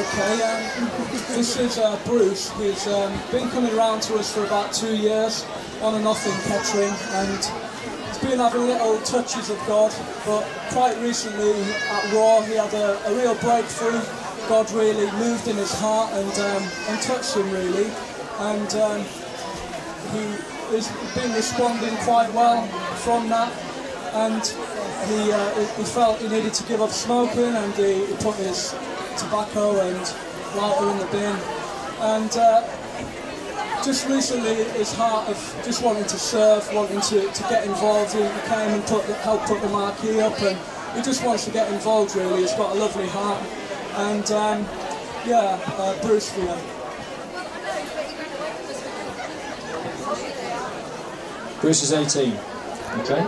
Okay, this is Bruce. He's been coming around to us for about 2 years, on and off in Kettering, and he's been having little touches of God, but quite recently at Raw he had a real breakthrough. God really moved in his heart and touched him really, and he has been responding quite well from that, and he felt he needed to give up smoking, and he put his tobacco and lighter in the bin, and just recently his heart of just wanting to serve, wanting to get involved, he came and helped put the Marquee up, and he just wants to get involved really. He's got a lovely heart, and Bruce for you. Bruce is 18. Okay.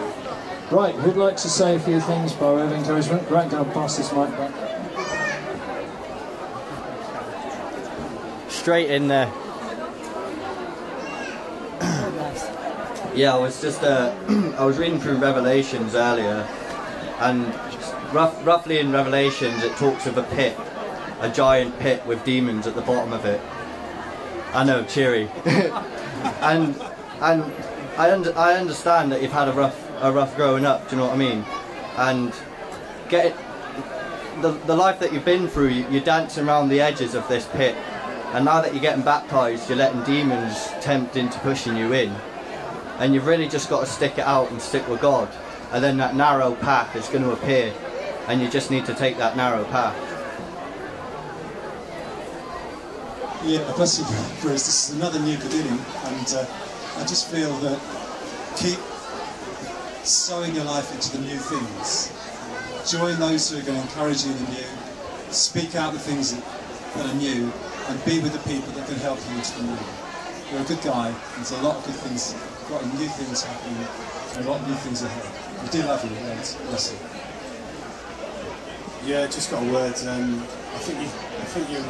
Right, who'd like to say a few things by way of encouragement? Right, going to pass this mic back. Straight in there. Yeah, I was just I was reading through Revelations earlier, and roughly in Revelations it talks of a pit, a giant pit with demons at the bottom of it. I know, cheery. and I understand that you've had a rough growing up. Do you know what I mean? And the life that you've been through, you're dancing around the edges of this pit. And now that you're getting baptised, you're letting demons tempt into pushing you in. And you've really just got to stick it out and stick with God. And then that narrow path is going to appear. And you just need to take that narrow path. Yeah, bless you, Bruce. This is another new beginning. And I just feel that keep sowing your life into the new things. Join those who are going to encourage you in the new. Speak out the things that are new. And be with the people that can help you into the new. You're a good guy, there's a lot of good things, got new things happening, and a lot of new things ahead. We do love you, and bless you. Yeah, just got a word. I think your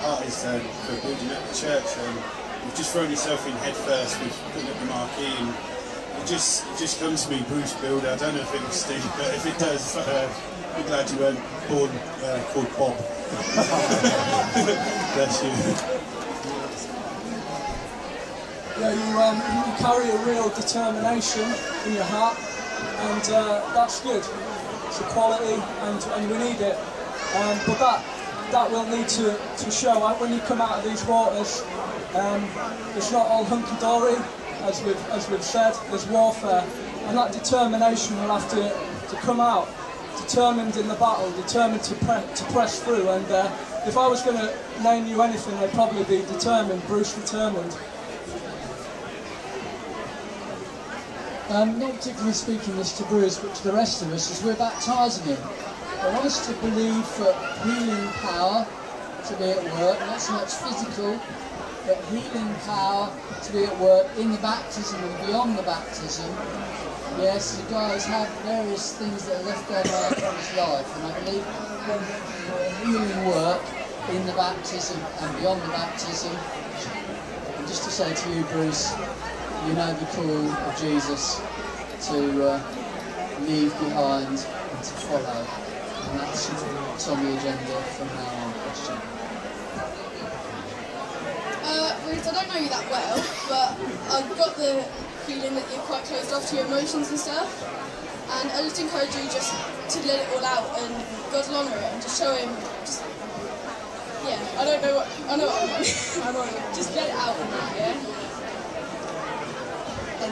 heart is for building up the church. You've just thrown yourself in head first with putting up the Marquee, and it just comes to me, Bruce Builder. I don't know if it was Steve, but if it does, I'm glad you weren't born called Bob. Bless you. Yeah, you carry a real determination in your heart, and that's good. It's a quality, and we need it. But that will need to show out when you come out of these waters. It's not all hunky-dory, as we've said. There's warfare, and that determination will have to come out. Determined in the battle, determined to press through, and if I was going to name you anything, they'd probably be determined, Bruce Determined. Not particularly speaking this to Bruce, but to the rest of us as we're baptising him. I want us to believe for healing power to be at work, not so much physical, but healing power to be at work in the baptism and beyond the baptism. Yes, the guys have various things that are left their mark on his life, and I believe healing work in the baptism and beyond the baptism. And just to say to you, Bruce, you know the call of Jesus to leave behind and to follow, and that's what's on the agenda from now on, Christian. Bruce, I don't know you that well, but I've got the feeling that you're quite closed off to your emotions and stuff, and I just encourage you just to let it all out and God will honour it and just show him, I know what I want. Just let it out and that, yeah?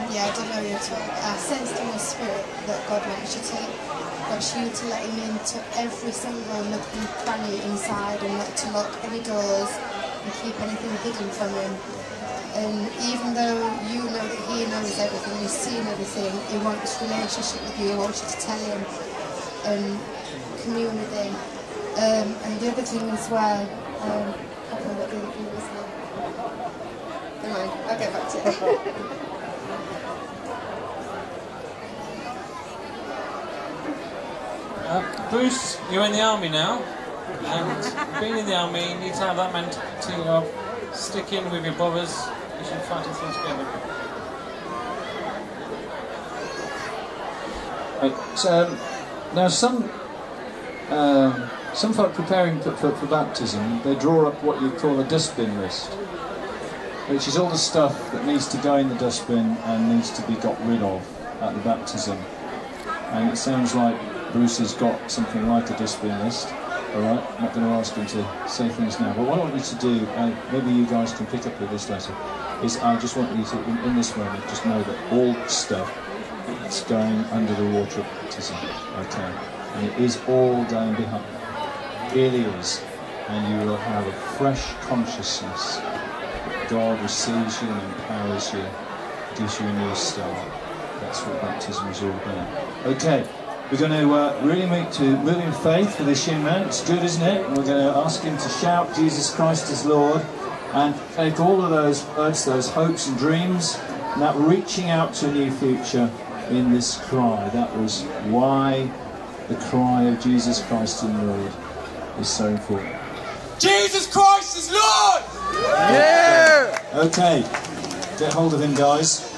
Yeah, I don't know you at all. I sensed in your spirit that God wants you to let him into every single nook and cranny inside, and not to lock any doors and keep anything hidden from him. And even though you know that he knows everything, he's seen everything, he wants relationship with you, he wants you to tell him and commune with him. And the other thing as well, I can't remember what the other thing was now. Never mind, I'll get back to it. Bruce, you're in the army now, and being in the army, you need to have that mentality of sticking with your brothers as you're fighting things together. Right, now some Some folk preparing for baptism, they draw up what you call a dustbin list, which is all the stuff that needs to go in the dustbin and needs to be got rid of at the baptism. And it sounds like Bruce has got something like a dustbin list. Alright, I'm not going to ask him to say things now, but what I want you to do, maybe you guys can pick up with this later, is I just want you to, in this moment, just know that all stuff is going under the water of baptism, okay? And it is all going behind. It really is. And you will have a fresh consciousness that God receives you and empowers you, gives you a new start. That's what baptism is all about. Okay. We're going to really move in faith for this young man. It's good, isn't it? And we're going to ask him to shout Jesus Christ is Lord and take all of those words, those hopes and dreams, and that reaching out to a new future in this cry. That was why the cry of Jesus Christ is Lord is so important. Jesus Christ is Lord! Yeah! Okay, get hold of him, guys.